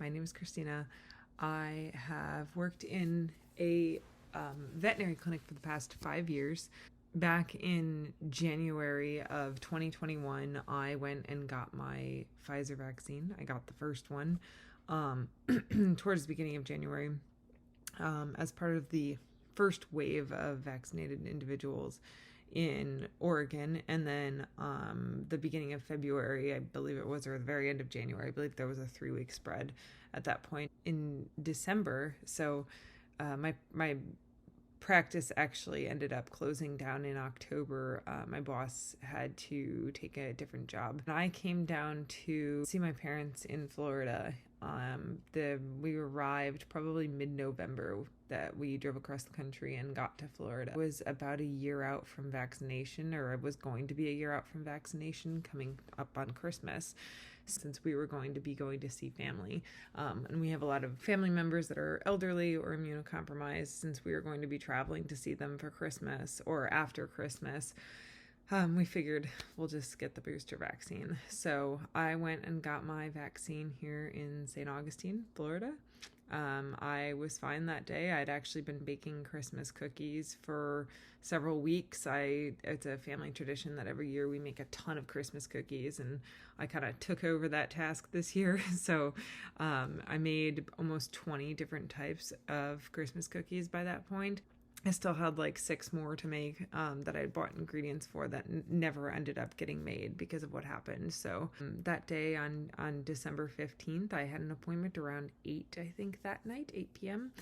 My name is Christina. I have worked in a veterinary clinic for the past 5 years. Back in January of 2021, I went and got my Pfizer vaccine. I got the first one towards the beginning of January as part of the first wave of vaccinated individuals in Oregon. And then the beginning of February, I believe it was, or the very end of January, I believe there was a 3-week spread at that point in December. So my practice actually ended up closing down in October. My boss had to take a different job, and I came down to see my parents in Florida. We arrived probably mid-November, that we drove across the country and got to Florida. I was about a year out from vaccination, or I was going to be a year out from vaccination, coming up on Christmas, since we were going to see family. And we have a lot of family members that are elderly or immunocompromised. Since we were going to be traveling to see them for Christmas or after Christmas, we figured we'll just get the booster vaccine. So I went and got my vaccine here in St. Augustine, Florida. I was fine that day. I'd actually been baking Christmas cookies for several weeks. It's a family tradition that every year we make a ton of Christmas cookies, and I kind of took over that task this year. So I made almost 20 different types of Christmas cookies by that point. I still had like 6 more to make that I bought ingredients for that never ended up getting made because of what happened. So that day on December 15th, I had an appointment around 8, I think, that night, 8 p.m.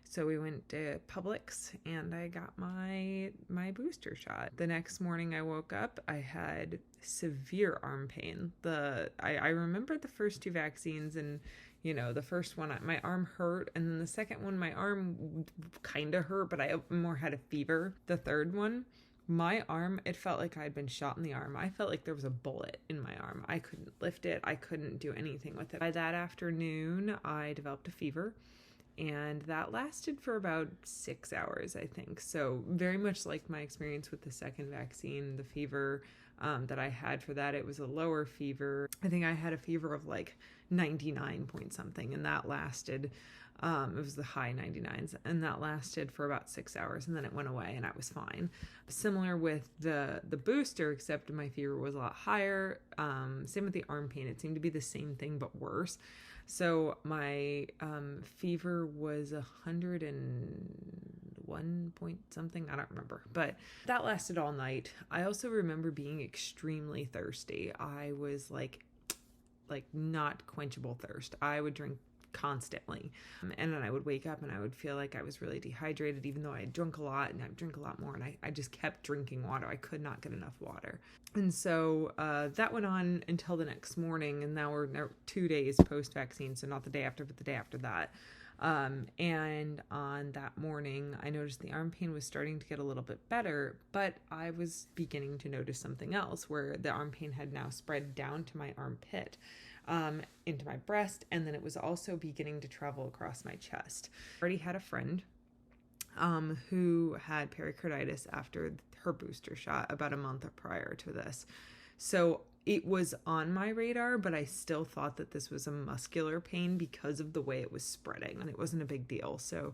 So we went to Publix and I got my booster shot. The next morning I woke up, I had severe arm pain. I remember the first 2 vaccines, and the first one, my arm hurt, and then the second one, my arm kind of hurt, but I more had a fever. The third one, my arm, it felt like I had been shot in the arm. I felt like there was a bullet in my arm. I couldn't lift it. I couldn't do anything with it. By that afternoon, I developed a fever, and that lasted for about 6 hours, I think. So very much like my experience with the second vaccine, the fever that I had for that, it was a lower fever. I think I had a fever of like 99 point something, and that lasted, it was the high 99s, and that lasted for about 6 hours, and then it went away and I was fine. Similar with the booster, except my fever was a lot higher. Same with the arm pain. It seemed to be the same thing but worse. So my fever was 101 point something. I don't remember, but that lasted all night. I also remember being extremely thirsty. I was like not quenchable thirst. I would drink constantly, and then I would wake up and I would feel like I was really dehydrated, even though I had drunk a lot, and I drink a lot more, and I just kept drinking water. I could not get enough water. And so that went on until the next morning, and now we're 2 days post-vaccine, so not the day after, but the day after that. And on that morning, I noticed the arm pain was starting to get a little bit better, but I was beginning to notice something else, where the arm pain had now spread down to my armpit, into my breast, and then it was also beginning to travel across my chest. I already had a friend who had pericarditis after her booster shot about a month prior to this. So it was on my radar, but I still thought that this was a muscular pain because of the way it was spreading, and it wasn't a big deal. So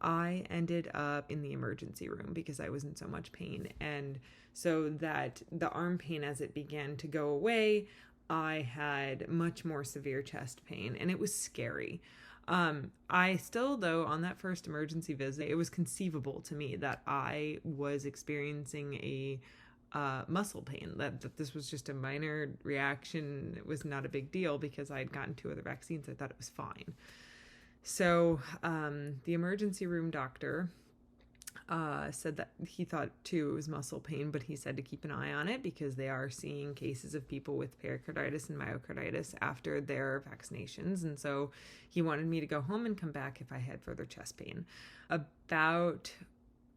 I ended up in the emergency room because I was in so much pain. And so that the arm pain, as it began to go away, I had much more severe chest pain, and it was scary. I still, though, on that first emergency visit, it was conceivable to me that I was experiencing a muscle pain, that this was just a minor reaction. It was not a big deal because I had gotten 2 other vaccines. I thought it was fine. So the emergency room doctor said that he thought too it was muscle pain, but he said to keep an eye on it because they are seeing cases of people with pericarditis and myocarditis after their vaccinations. And so he wanted me to go home and come back if I had further chest pain. About,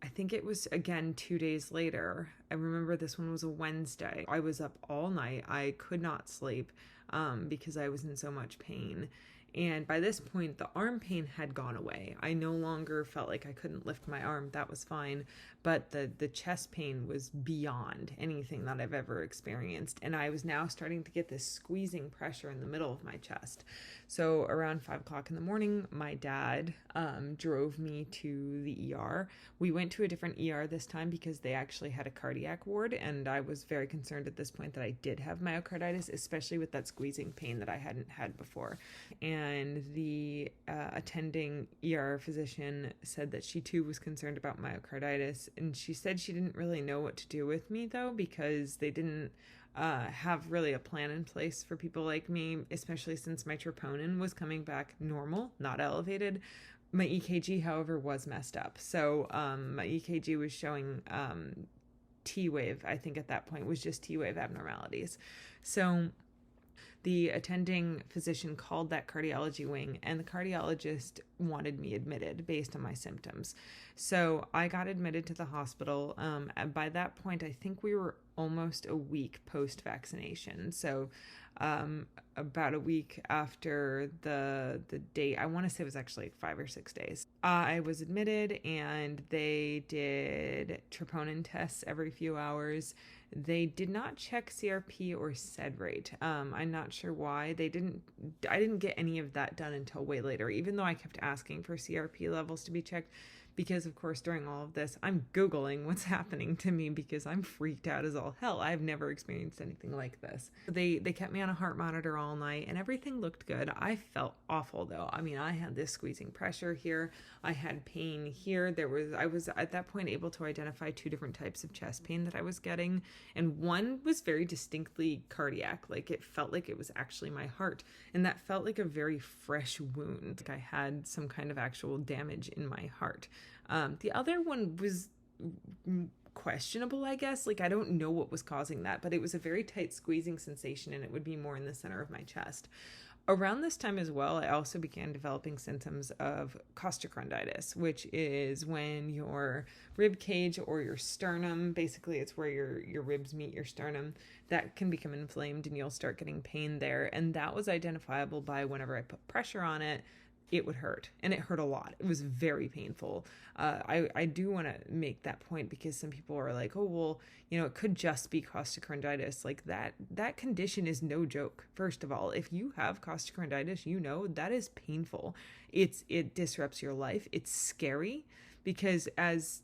I think it was, again, 2 days later, I remember this one was a Wednesday. I was up all night. I could not sleep because I was in so much pain. And by this point, the arm pain had gone away. I no longer felt like I couldn't lift my arm. That was fine. But the chest pain was beyond anything that I've ever experienced. And I was now starting to get this squeezing pressure in the middle of my chest. So around 5 o'clock in the morning, my dad drove me to the ER. We went to a different ER this time because they actually had a cardiac ward. And I was very concerned at this point that I did have myocarditis, especially with that squeezing pain that I hadn't had before. And the attending ER physician said that she too was concerned about myocarditis. And she said she didn't really know what to do with me, though, because they didn't have really a plan in place for people like me, especially since my troponin was coming back normal, not elevated. My EKG, however, was messed up. So my EKG was showing T-wave, I think at that point, was just T-wave abnormalities. So the attending physician called that cardiology wing, and the cardiologist wanted me admitted based on my symptoms. So I got admitted to the hospital. And by that point, I think we were almost a week post-vaccination. So about a week after the date, I want to say it was actually like 5 or 6 days, I was admitted, and they did troponin tests every few hours. They did not check CRP or SED rate. I'm not sure why. I didn't get any of that done until way later, even though I kept asking for CRP levels to be checked. Because, of course, during all of this, I'm Googling what's happening to me because I'm freaked out as all hell. I've never experienced anything like this. They kept me on a heart monitor all night, and everything looked good. I felt awful, though. I mean, I had this squeezing pressure here. I had pain here. I was at that point able to identify 2 different types of chest pain that I was getting, and one was very distinctly cardiac. Like, it felt like it was actually my heart, and that felt like a very fresh wound. Like I had some kind of actual damage in my heart. The other one was questionable, I guess. Like, I don't know what was causing that, but it was a very tight squeezing sensation, and it would be more in the center of my chest. Around this time as well, I also began developing symptoms of costochondritis, which is when your rib cage or your sternum, basically it's where your ribs meet your sternum, that can become inflamed and you'll start getting pain there. And that was identifiable by whenever I put pressure on it, it would hurt, and it hurt a lot. It was very painful. I do want to make that point because some people are like, oh, well, it could just be costochondritis. Like that condition is no joke. First of all, if you have costochondritis, that is painful. It disrupts your life. It's scary because as,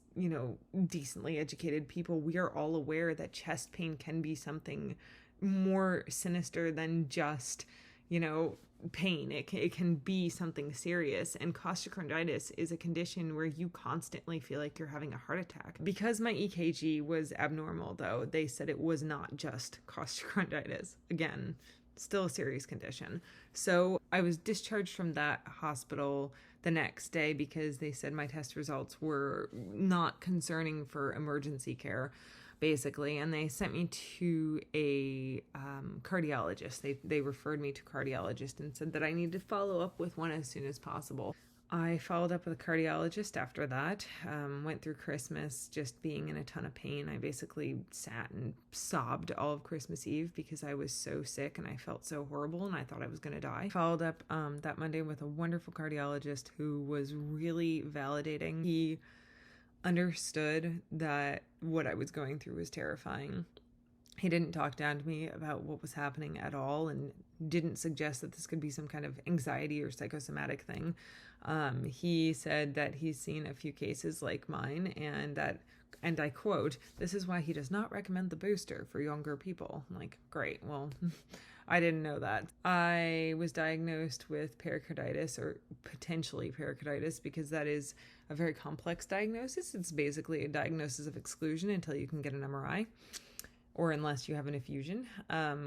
decently educated people, we are all aware that chest pain can be something more sinister than just, pain. It can be something serious, and costochondritis is a condition where you constantly feel like you're having a heart attack. Because my EKG was abnormal, though, they said it was not just costochondritis. Again, still a serious condition. So I was discharged from that hospital the next day because they said my test results were not concerning for emergency care, basically, and they sent me to a cardiologist. They referred me to a cardiologist and said that I need to follow up with one as soon as possible. I followed up with a cardiologist after that, went through Christmas just being in a ton of pain. I basically sat and sobbed all of Christmas Eve because I was so sick and I felt so horrible and I thought I was going to die. Followed up that Monday with a wonderful cardiologist who was really validating. He understood that what I was going through was terrifying. He didn't talk down to me about what was happening at all and didn't suggest that this could be some kind of anxiety or psychosomatic thing. He said that he's seen a few cases like mine and I quote, "This is why he does not recommend the booster for younger people." I'm like, great, well, I didn't know that. I was diagnosed with pericarditis, or potentially pericarditis, because that is a very complex diagnosis. It's basically a diagnosis of exclusion until you can get an MRI, or unless you have an effusion,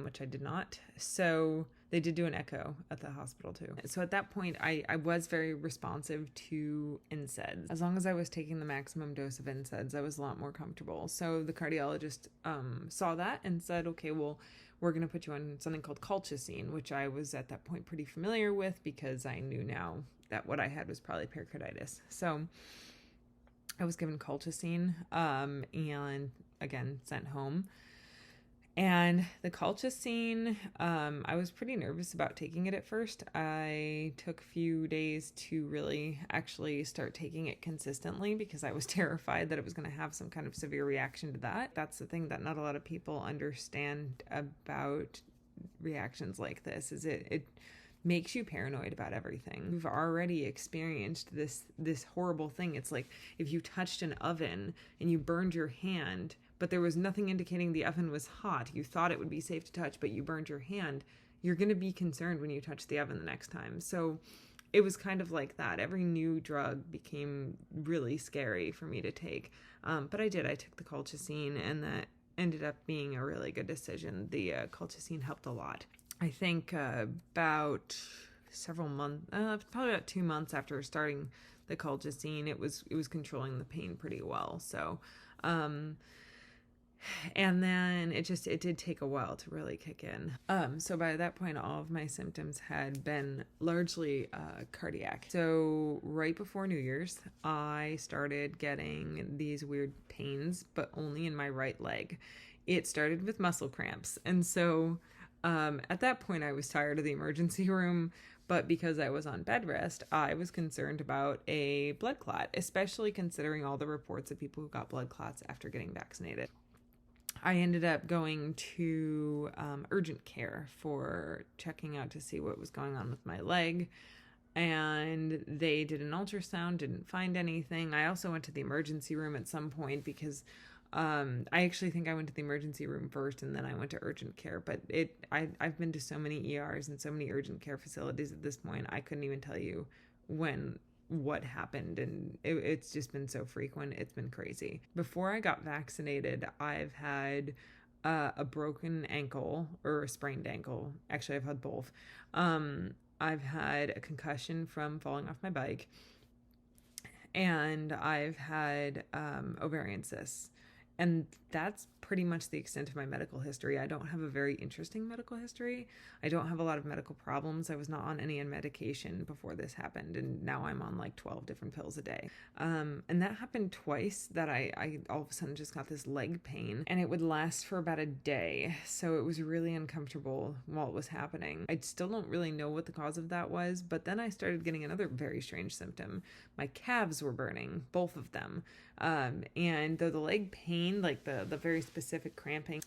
which I did not. So they did do an echo at the hospital too. So at that point, I was very responsive to NSAIDs. As long as I was taking the maximum dose of NSAIDs, I was a lot more comfortable. So the cardiologist saw that and said, okay, well, we're going to put you on something called colchicine, which I was at that point pretty familiar with because I knew now that what I had was probably pericarditis. So I was given colchicine and again sent home. And the colchicine, I was pretty nervous about taking it at first. I took a few days to really actually start taking it consistently because I was terrified that it was going to have some kind of severe reaction to that. That's the thing that not a lot of people understand about reactions like this, is it makes you paranoid about everything. We've already experienced this horrible thing. It's like if you touched an oven and you burned your hand, but there was nothing indicating the oven was hot. You thought it would be safe to touch, but you burned your hand. You're going to be concerned when you touch the oven the next time. So it was kind of like that. Every new drug became really scary for me to take. But I did. I took the colchicine, and that ended up being a really good decision. The colchicine helped a lot. I think about several months, probably about 2 months after starting the colchicine, it was controlling the pain pretty well. So, and then it did take a while to really kick in. So by that point, all of my symptoms had been largely cardiac. So right before New Year's, I started getting these weird pains, but only in my right leg. It started with muscle cramps, and so at that point, I was tired of the emergency room, but because I was on bed rest, I was concerned about a blood clot, especially considering all the reports of people who got blood clots after getting vaccinated. I ended up going to urgent care for checking out to see what was going on with my leg. And they did an ultrasound, didn't find anything. I also went to the emergency room at some point because I actually think I went to the emergency room first and then I went to urgent care. But I've been to so many ERs and so many urgent care facilities at this point, I couldn't even tell you what happened, and it's just been so frequent. It's been crazy. Before I got vaccinated, I've had a broken ankle, or a sprained ankle. Actually, I've had both. I've had a concussion from falling off my bike, and I've had ovarian cysts. And that's pretty much the extent of my medical history. I don't have a very interesting medical history. I don't have a lot of medical problems. I was not on any medication before this happened, and now I'm on like 12 different pills a day. And that happened twice, that I all of a sudden just got this leg pain, and it would last for about a day. So it was really uncomfortable while it was happening. I still don't really know what the cause of that was, but then I started getting another very strange symptom. My calves were burning, both of them. And though the leg pain, like the very specific cramping,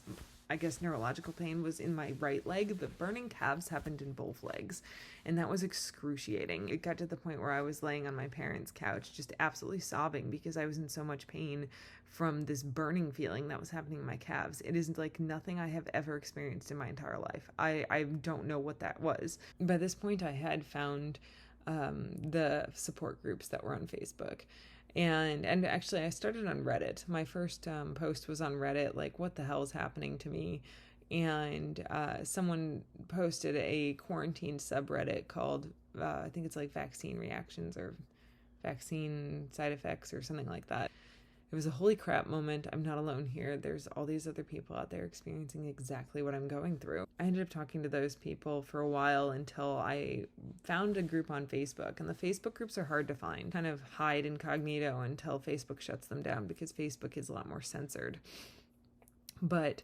I guess neurological pain, was in my right leg, the burning calves happened in both legs. And that was excruciating. It got to the point where I was laying on my parents' couch just absolutely sobbing because I was in so much pain from this burning feeling that was happening in my calves. It is like nothing I have ever experienced in my entire life. I don't know what that was. By this point, I had found the support groups that were on Facebook. And actually, I started on Reddit. My first post was on Reddit, like, what the hell is happening to me? And someone posted a quarantine subreddit called, I think it's like vaccine reactions or vaccine side effects or something like that. It was a holy crap moment. I'm not alone here. There's all these other people out there experiencing exactly what I'm going through. I ended up talking to those people for a while until I found a group on Facebook. And the Facebook groups are hard to find. Kind of hide incognito until Facebook shuts them down because Facebook is a lot more censored. But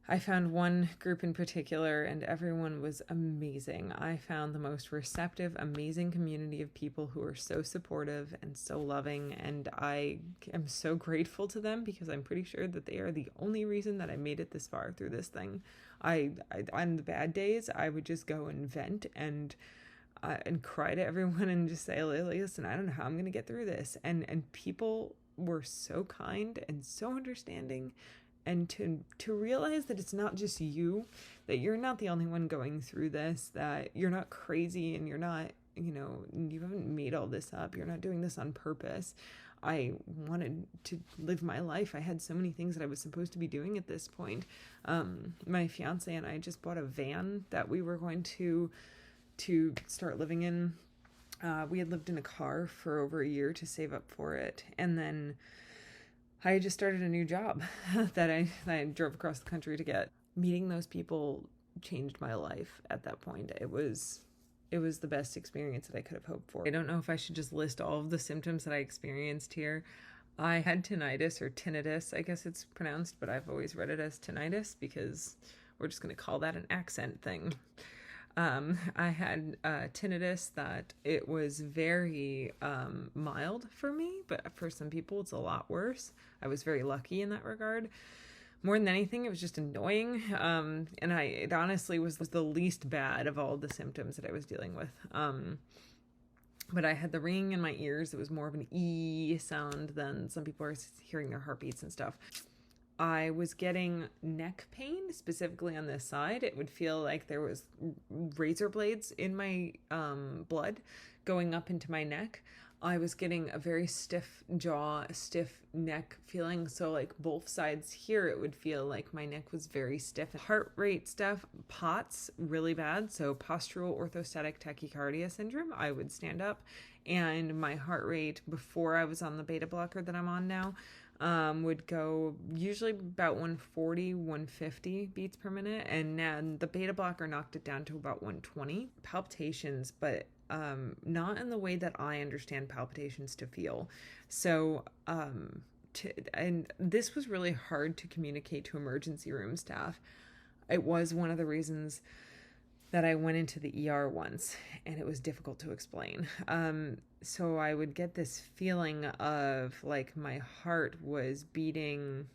I found one group in particular, and everyone was amazing. I found the most receptive, amazing community of people who are so supportive and so loving, and I am so grateful to them because I'm pretty sure that they are the only reason that I made it this far through this thing. I on the bad days, I would just go and vent and cry to everyone and just say, listen, I don't know how I'm going to get through this. And people were so kind and so understanding. And to realize that it's not just you, that you're not the only one going through this, that you're not crazy and you're not, you haven't made all this up. You're not doing this on purpose. I wanted to live my life. I had so many things that I was supposed to be doing at this point. My fiance and I just bought a van that we were going to start living in. We had lived in a car for over a year to save up for it. And then I just started a new job that I drove across the country to get. Meeting those people changed my life at that point. It was the best experience that I could have hoped for. I don't know if I should just list all of the symptoms that I experienced here. I had tinnitus, or tinnitus, I guess it's pronounced, but I've always read it as tinnitus because we're just going to call that an accent thing. I had tinnitus that it was very mild for me, but for some people it's a lot worse. I was very lucky in that regard. More than anything, it was just annoying. And it honestly was the least bad of all the symptoms that I was dealing with. But I had the ringing in my ears. It was more of an E sound than some people are hearing their heartbeats and stuff. I was getting neck pain, specifically on this side. It would feel like there was razor blades in my blood going up into my neck. I was getting a very stiff jaw, stiff neck feeling. So like both sides here, it would feel like my neck was very stiff. Heart rate stuff, POTS, really bad. So postural orthostatic tachycardia syndrome. I would stand up and my heart rate before I was on the beta blocker that I'm on now would go usually about 140, 150 beats per minute. And then the beta blocker knocked it down to about 120. Palpitations, but not in the way that I understand palpitations to feel. So, and this was really hard to communicate to emergency room staff. It was one of the reasons that I went into the ER once, and it was difficult to explain. So I would get this feeling of like my heart was bounding,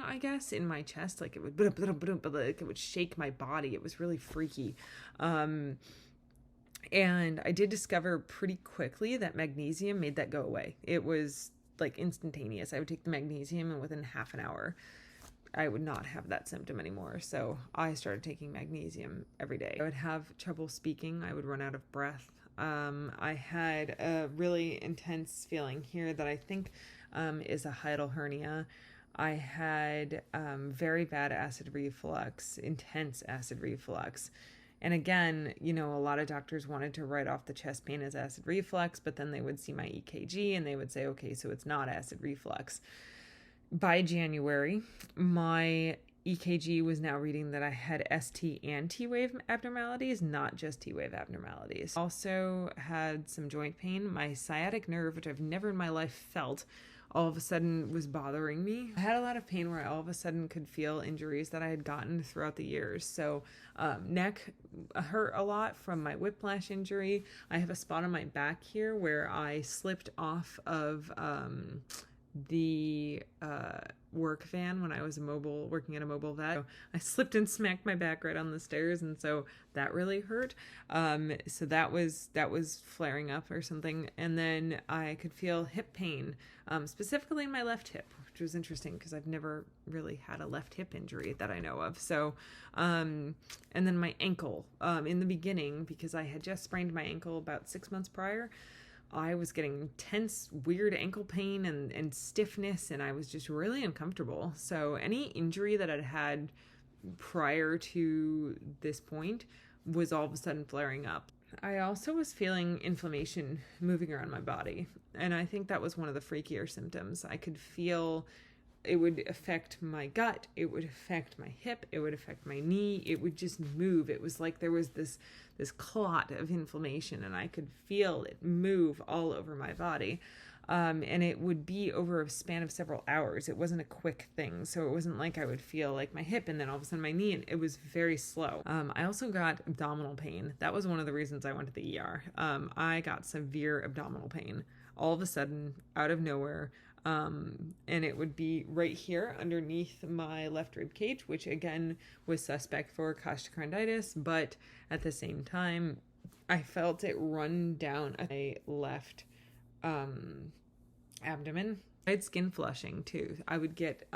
I guess, in my chest. Like it would, like it would shake my body. It was really freaky. And I did discover pretty quickly that magnesium made that go away. It was like instantaneous. I would take the magnesium and within half an hour, I would not have that symptom anymore. So I started taking magnesium every day. I would have trouble speaking. I would run out of breath. I had a really intense feeling here that I think is a hiatal hernia. I had very bad acid reflux, intense acid reflux. And again, you know, a lot of doctors wanted to write off the chest pain as acid reflux, but then they would see my EKG and they would say, okay, so it's not acid reflux. By January, my EKG was now reading that I had ST and T wave abnormalities, not just T wave abnormalities. Also had some joint pain. My sciatic nerve, which I've never in my life felt, all of a sudden was bothering me. I had a lot of pain where I all of a sudden could feel injuries that I had gotten throughout the years. So neck hurt a lot from my whiplash injury. I have a spot on my back here where I slipped off of the work van when I was working at a mobile vet. So I slipped and smacked my back right on the stairs, and so that really hurt. So that was flaring up or something. And then I could feel hip pain, specifically in my left hip, which was interesting because I've never really had a left hip injury that I know of. So, and then my ankle, in the beginning, because I had just sprained my ankle about 6 months prior, I was getting intense, weird ankle pain and stiffness, and I was just really uncomfortable. So any injury that I'd had prior to this point was all of a sudden flaring up. I also was feeling inflammation moving around my body, and I think that was one of the freakier symptoms. I could feel it would affect my gut, it would affect my hip, it would affect my knee, it would just move. It was like there was this clot of inflammation, and I could feel it move all over my body. And it would be over a span of several hours. It wasn't a quick thing. So it wasn't like I would feel like my hip and then all of a sudden my knee, and it was very slow. I also got abdominal pain. That was one of the reasons I went to the ER. I got severe abdominal pain all of a sudden out of nowhere. And it would be right here underneath my left rib cage, which again was suspect for costochondritis, but at the same time, I felt it run down my left abdomen. I had skin flushing too. I would get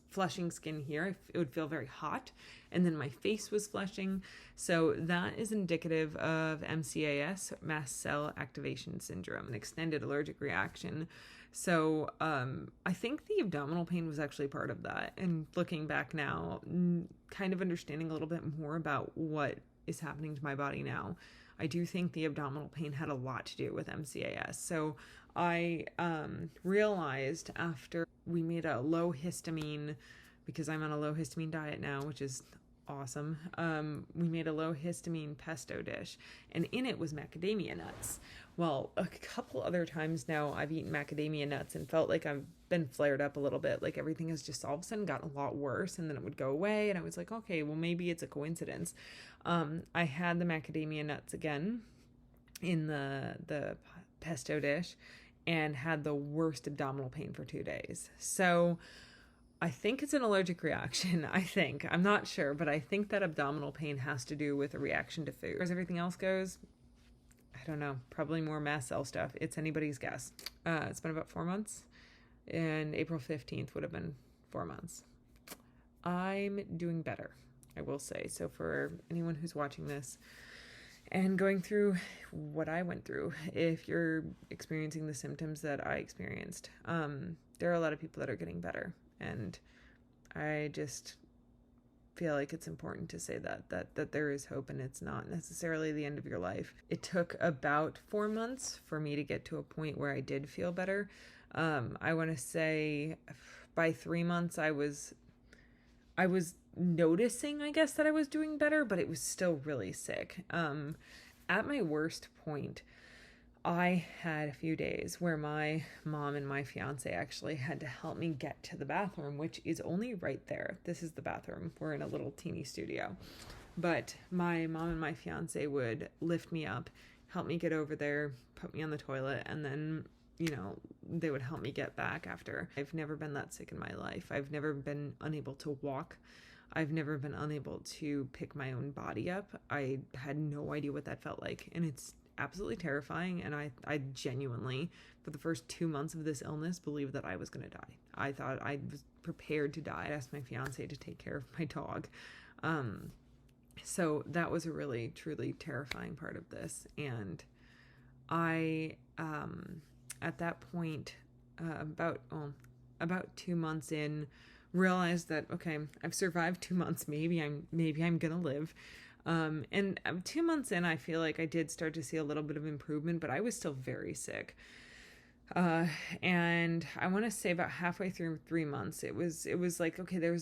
flushing skin here. It would feel very hot, and then my face was flushing. So that is indicative of MCAS, mast cell activation syndrome, an extended allergic reaction. So I think the abdominal pain was actually part of that. And looking back now, kind of understanding a little bit more about what is happening to my body now, I do think the abdominal pain had a lot to do with MCAS. So I realized after we made a low histamine, because I'm on a low histamine diet now, which is awesome. We made a low histamine pesto dish, and in it was macadamia nuts. Well, a couple other times now I've eaten macadamia nuts and felt like I've been flared up a little bit. Like everything has just all of a sudden gotten a lot worse, and then it would go away, and I was like, okay, well, maybe it's a coincidence. I had the macadamia nuts again in the pesto dish and had the worst abdominal pain for 2 days. So I think it's an allergic reaction. I'm not sure, but I think that abdominal pain has to do with a reaction to food. As everything else goes, I don't know, probably more mast cell stuff. It's anybody's guess. It's been about 4 months, and April 15th would have been 4 months. I'm doing better, I will say. So for anyone who's watching this and going through what I went through, if you're experiencing the symptoms that I experienced, there are a lot of people that are getting better. And I just feel like it's important to say that there is hope, and it's not necessarily the end of your life. It took about 4 months for me to get to a point where I did feel better. I want to say by 3 months I was noticing, I guess, that I was doing better, but it was still really sick. At my worst point, I had a few days where my mom and my fiance actually had to help me get to the bathroom, which is only right there. This is the bathroom. We're in a little teeny studio. But my mom and my fiance would lift me up, help me get over there, put me on the toilet, and then, they would help me get back after. I've never been that sick in my life. I've never been unable to walk. I've never been unable to pick my own body up. I had no idea what that felt like, and it's absolutely terrifying. And I genuinely, for the first 2 months of this illness, believed that I was going to die. I thought I was prepared to die. I asked my fiance to take care of my dog. So that was a really, truly terrifying part of this. And I, at that point, about 2 months in, realized that, okay, I've survived 2 months. Maybe I'm gonna live. And 2 months in, I feel like I did start to see a little bit of improvement, but I was still very sick. And I want to say about halfway through 3 months, it was like, okay, there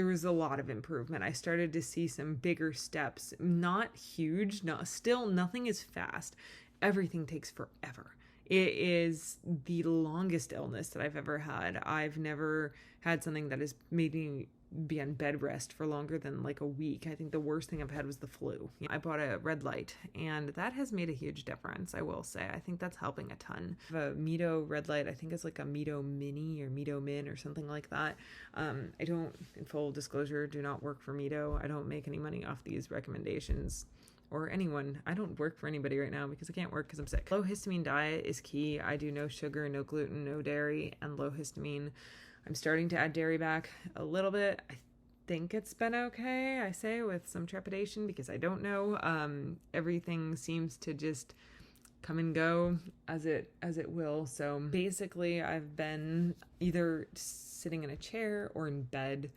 was a lot of improvement. I started to see some bigger steps, not huge, still nothing is fast. Everything takes forever. It is the longest illness that I've ever had. I've never had something that has made me be on bed rest for longer than like a week. I think the worst thing I've had was the flu. I bought a red light, and that has made a huge difference, I will say. I think that's helping a ton. The Mito red light, I think it's like a Mito Mini or Mito Min or something like that. I don't, in full disclosure, do not work for Mito. I don't make any money off these recommendations. Or anyone. I don't work for anybody right now because I can't work because I'm sick. Low histamine diet is key. I do no sugar, no gluten, no dairy, and low histamine. I'm starting to add dairy back a little bit. I think it's been okay, I say with some trepidation because I don't know. Everything seems to just come and go as it will. So basically I've been either sitting in a chair or in bed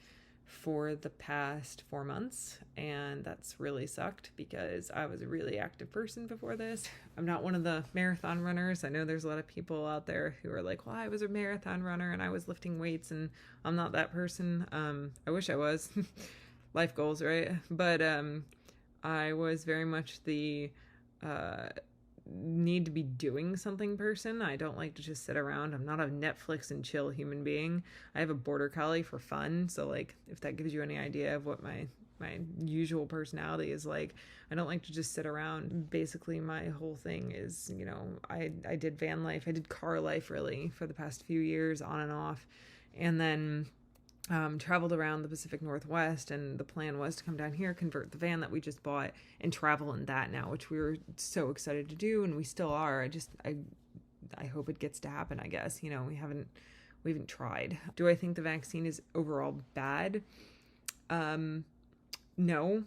for the past 4 months, and that's really sucked because I was a really active person before this. I'm not one of the marathon runners. I know there's a lot of people out there who are like, well, I was a marathon runner and I was lifting weights, and I'm not that person. I wish I was. Life goals, right? But I was very much the need to be doing something person. I don't like to just sit around. I'm not a Netflix and chill human being. I have a border collie for fun, so like if that gives you any idea of what my usual personality is like, I don't like to just sit around. Basically my whole thing is, I did van life, I did car life really for the past few years on and off, and then traveled around the Pacific Northwest, and the plan was to come down here, convert the van that we just bought, and travel in that now, which we were so excited to do, and we still are. I hope it gets to happen, I guess. We haven't tried. Do I think the vaccine is overall bad? No,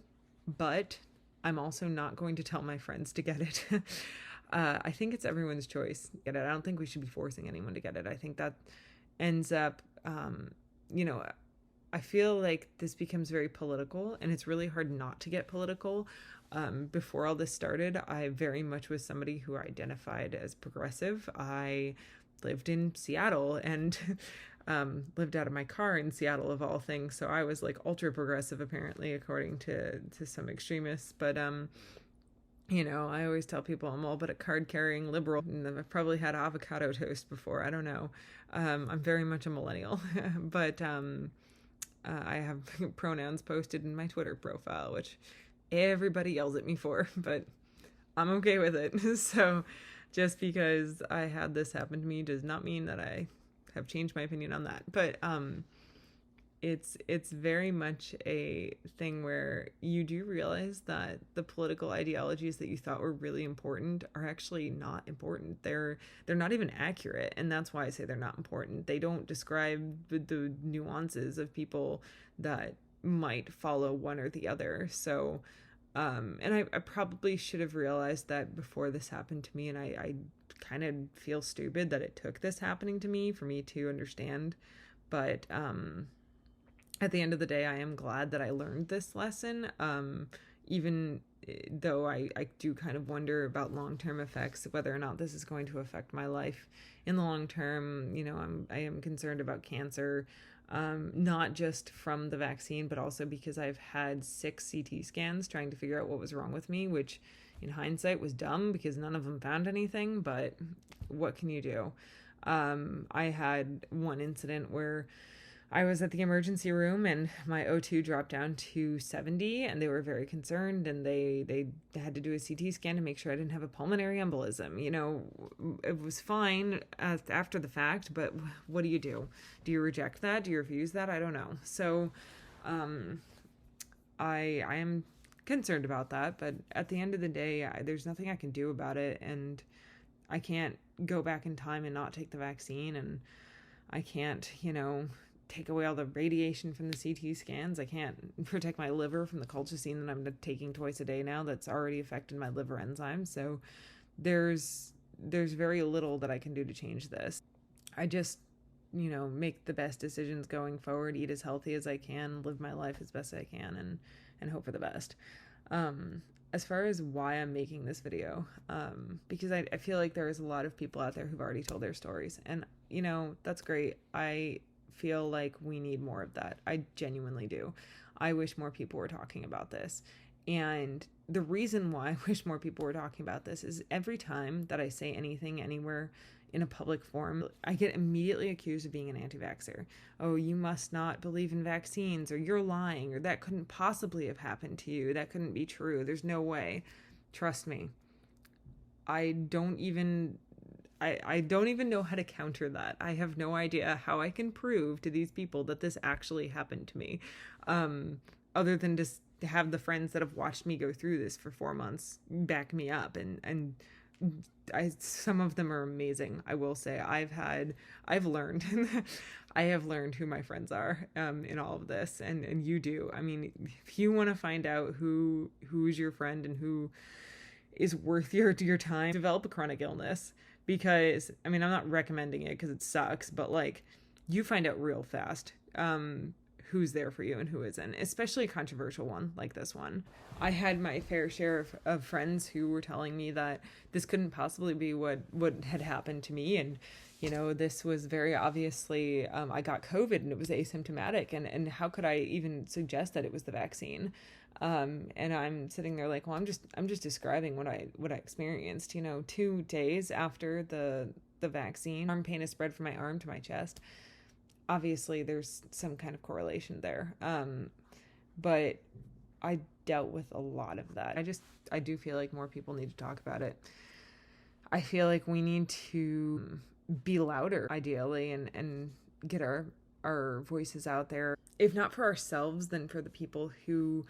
but I'm also not going to tell my friends to get it. I think it's everyone's choice to get it. I don't think we should be forcing anyone to get it. I think that ends up, I feel like this becomes very political, and it's really hard not to get political. Before all this started, I very much was somebody who identified as progressive. I lived in Seattle, and lived out of my car in Seattle of all things. So I was like ultra progressive, apparently, according to some extremists. But I always tell people I'm all but a card carrying liberal, and I've probably had avocado toast before. I don't know. I'm very much a millennial, but I have pronouns posted in my Twitter profile, which everybody yells at me for, but I'm okay with it. So just because I had this happen to me does not mean that I have changed my opinion on that. But it's very much a thing where you do realize that the political ideologies that you thought were really important are actually not important. They're not even accurate, and that's why I say they're not important. They don't describe the nuances of people that might follow one or the other. So and I probably should have realized that before this happened to me, and I kind of feel stupid that it took this happening to me for me to understand. But at the end of the day, I am glad that I learned this lesson, even though I do kind of wonder about long-term effects, whether or not this is going to affect my life in the long term. I am concerned about cancer, not just from the vaccine, but also because I've had 6 CT scans trying to figure out what was wrong with me, which in hindsight was dumb because none of them found anything, but what can you do? I had one incident where I was at the emergency room and my O2 dropped down to 70, and they were very concerned, and they had to do a CT scan to make sure I didn't have a pulmonary embolism. It was fine after the fact, but what do you do? Do you reject that? Do you refuse that? I don't know. So I am concerned about that, but at the end of the day, there's nothing I can do about it, and I can't go back in time and not take the vaccine, and I can't, take away all the radiation from the CT scans. I can't protect my liver from the colchicine that I'm taking twice a day now that's already affected my liver enzymes. So there's very little that I can do to change this. I just, make the best decisions going forward, eat as healthy as I can, live my life as best I can, and hope for the best. As far as why I'm making this video, because I feel like there is a lot of people out there who've already told their stories, and that's great. I feel like we need more of that. I genuinely do. I wish more people were talking about this. And the reason why I wish more people were talking about this is every time that I say anything anywhere in a public forum, I get immediately accused of being an anti-vaxxer. Oh, you must not believe in vaccines, or you're lying, or that couldn't possibly have happened to you. That couldn't be true. There's no way. Trust me. I don't even know how to counter that. I have no idea how I can prove to these people that this actually happened to me, other than just have the friends that have watched me go through this for 4 months back me up, and some of them are amazing. I will say I've learned I have learned who my friends are in all of this, and you do. I mean, if you want to find out who's your friend and who is worth your time, develop a chronic illness. Because, I'm not recommending it because it sucks, but you find out real fast who's there for you and who isn't, especially a controversial one like this one. I had my fair share of friends who were telling me that this couldn't possibly be what had happened to me, and this was very obviously, I got COVID and it was asymptomatic, and how could I even suggest that it was the vaccine? And I'm sitting there like, well, I'm just describing what I experienced. 2 days after the vaccine, arm pain has spread from my arm to my chest. Obviously, there's some kind of correlation there. But I dealt with a lot of that. I do feel like more people need to talk about it. I feel like we need to be louder, ideally, and get our voices out there. If not for ourselves, then for the people who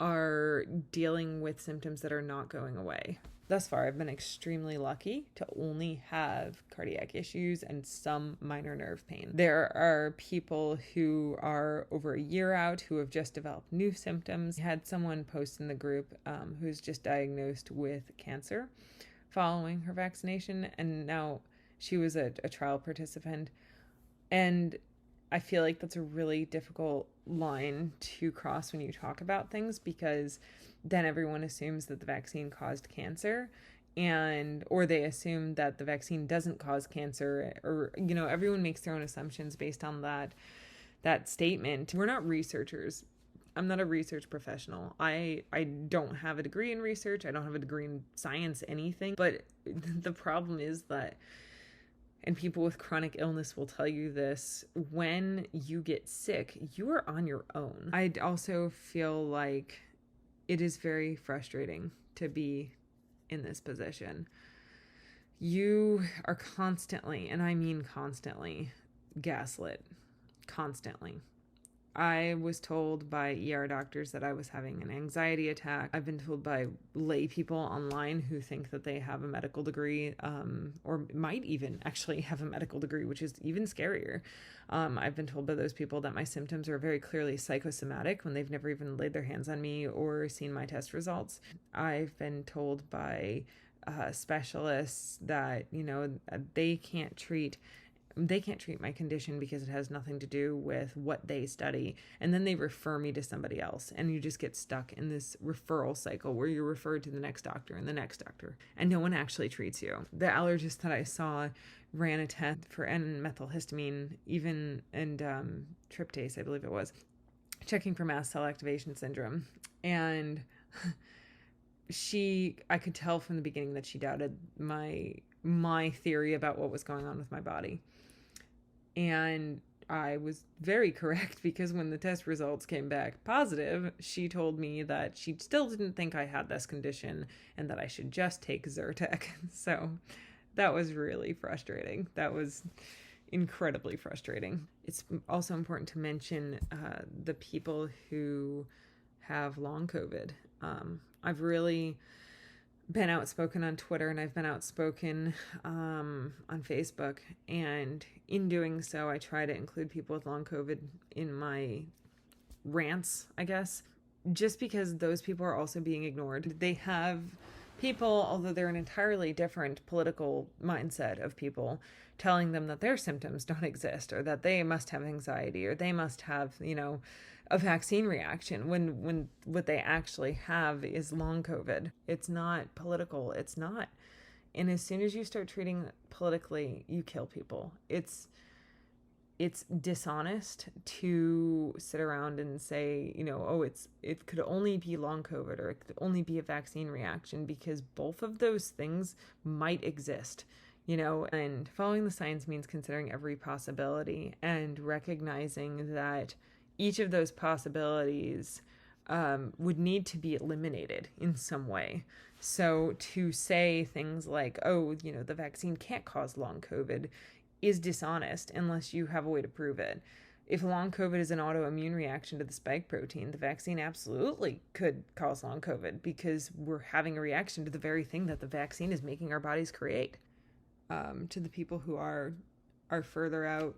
are dealing with symptoms that are not going away. Thus far, I've been extremely lucky to only have cardiac issues and some minor nerve pain. There are people who are over a year out who have just developed new symptoms. I had someone post in the group who's just diagnosed with cancer following her vaccination, and now she was a trial participant. And I feel like that's a really difficult line to cross when you talk about things, because then everyone assumes that the vaccine caused cancer. and or they assume that the vaccine doesn't cause cancer, or everyone makes their own assumptions based on that statement. We're not researchers. I'm not a research professional. I don't have a degree in research. I don't have a degree in science, anything. But the problem is that, and people with chronic illness will tell you this, when you get sick, you are on your own. I also feel like it is very frustrating to be in this position. You are constantly, and I mean constantly, gaslit. Constantly. I was told by ER doctors that I was having an anxiety attack. I've been told by lay people online who think that they have a medical degree, or might even actually have a medical degree, which is even scarier. I've been told by those people that my symptoms are very clearly psychosomatic when they've never even laid their hands on me or seen my test results. I've been told by specialists that, they can't treat my condition because it has nothing to do with what they study. And then they refer me to somebody else. And you just get stuck in this referral cycle where you're referred to the next doctor and the next doctor. And no one actually treats you. The allergist that I saw ran a test for N-methylhistamine, and tryptase, I believe it was, checking for mast cell activation syndrome. And I could tell from the beginning that she doubted my theory about what was going on with my body. And I was very correct, because when the test results came back positive, she told me that she still didn't think I had this condition and that I should just take Zyrtec. So that was really frustrating. That was incredibly frustrating. It's also important to mention the people who have long COVID. I've really been outspoken on Twitter, and I've been outspoken on Facebook, and in doing so I try to include people with long COVID in my rants, I guess, just because those people are also being ignored. They have people, although they're an entirely different political mindset of people, telling them that their symptoms don't exist, or that they must have anxiety, or they must have, a vaccine reaction, when what they actually have is long COVID. It's not political. It's not. And as soon as you start treating it politically, you kill people. It's dishonest to sit around and say, it could only be long COVID, or it could only be a vaccine reaction, because both of those things might exist. And following the science means considering every possibility and recognizing that each of those possibilities would need to be eliminated in some way. So to say things like, the vaccine can't cause long COVID is dishonest unless you have a way to prove it. If long COVID is an autoimmune reaction to the spike protein, the vaccine absolutely could cause long COVID, because we're having a reaction to the very thing that the vaccine is making our bodies create. To the people who are further out,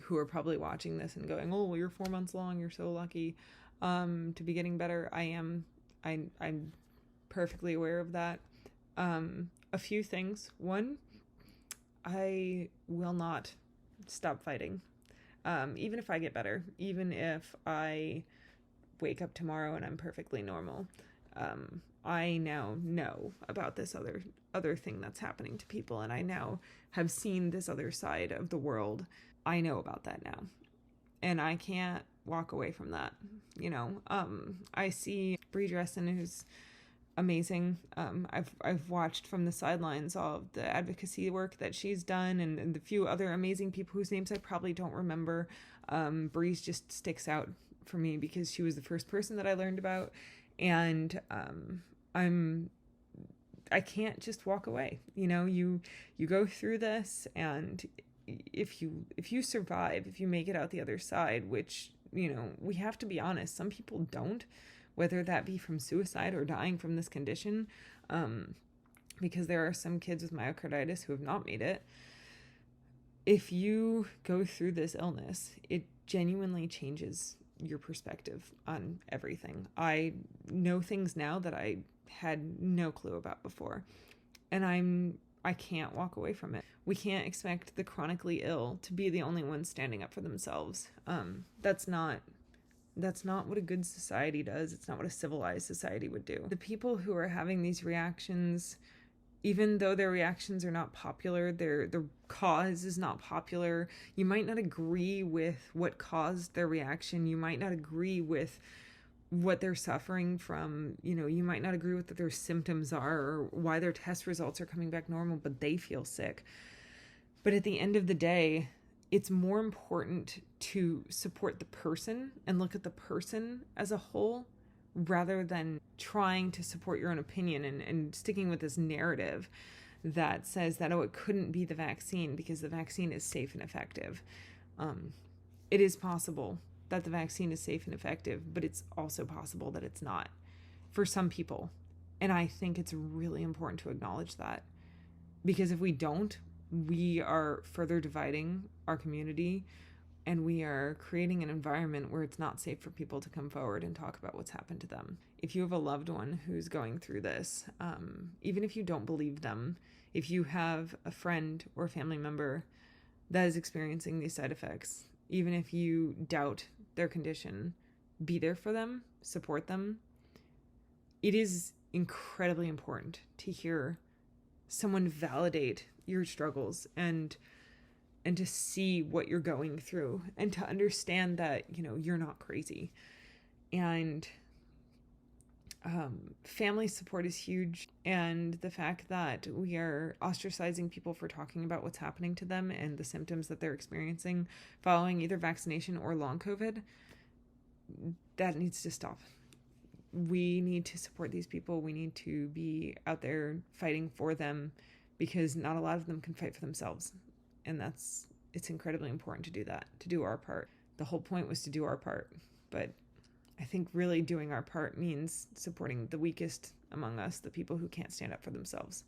who are probably watching this and going, "Oh, well, you're 4 months along, you're so lucky to be getting better." I'm perfectly aware of that. A few things. One, I will not stop fighting. Even if I get better, even if I wake up tomorrow and I'm perfectly normal. I now know about this other thing that's happening to people, and I now have seen this other side of the world. I know about that now, and I can't walk away from that. I see Brie Dressen, who's amazing. I've watched from the sidelines all of the advocacy work that she's done, and the few other amazing people whose names I probably don't remember. Brie's just sticks out for me because she was the first person that I learned about, and I can't just walk away. You go through this, and if you survive, if you make it out the other side, which, we have to be honest, some people don't, whether that be from suicide or dying from this condition, because there are some kids with myocarditis who have not made it. If you go through this illness, it genuinely changes your perspective on everything. I know things now that I had no clue about before, and I can't walk away from it. We can't expect the chronically ill to be the only ones standing up for themselves. That's not That's not what a good society does. It's not what a civilized society would do. The people who are having these reactions, even though their reactions are not popular, their cause is not popular, you might not agree with what caused their reaction. You might not agree with what they're suffering from. You might not agree with what their symptoms are or why their test results are coming back normal, but they feel sick. But at the end of the day, it's more important to support the person and look at the person as a whole rather than trying to support your own opinion and sticking with this narrative that says that, oh, it couldn't be the vaccine because the vaccine is safe and effective. It is possible that the vaccine is safe and effective, but it's also possible that it's not for some people. And I think it's really important to acknowledge that, because if we don't, we are further dividing our community, and we are creating an environment where it's not safe for people to come forward and talk about what's happened to them. If you have a loved one who's going through this, even if you don't believe them, if you have a friend or family member that is experiencing these side effects, even if you doubt their condition, be there for them, support them. It is incredibly important to hear someone validate your struggles and to see what you're going through and to understand that, you're not crazy. And family support is huge. And the fact that we are ostracizing people for talking about what's happening to them and the symptoms that they're experiencing following either vaccination or long COVID, that needs to stop. We need to support these people. We need to be out there fighting for them, because not a lot of them can fight for themselves. And it's incredibly important to do that, to do our part. The whole point was to do our part. But I think really doing our part means supporting the weakest among us, the people who can't stand up for themselves.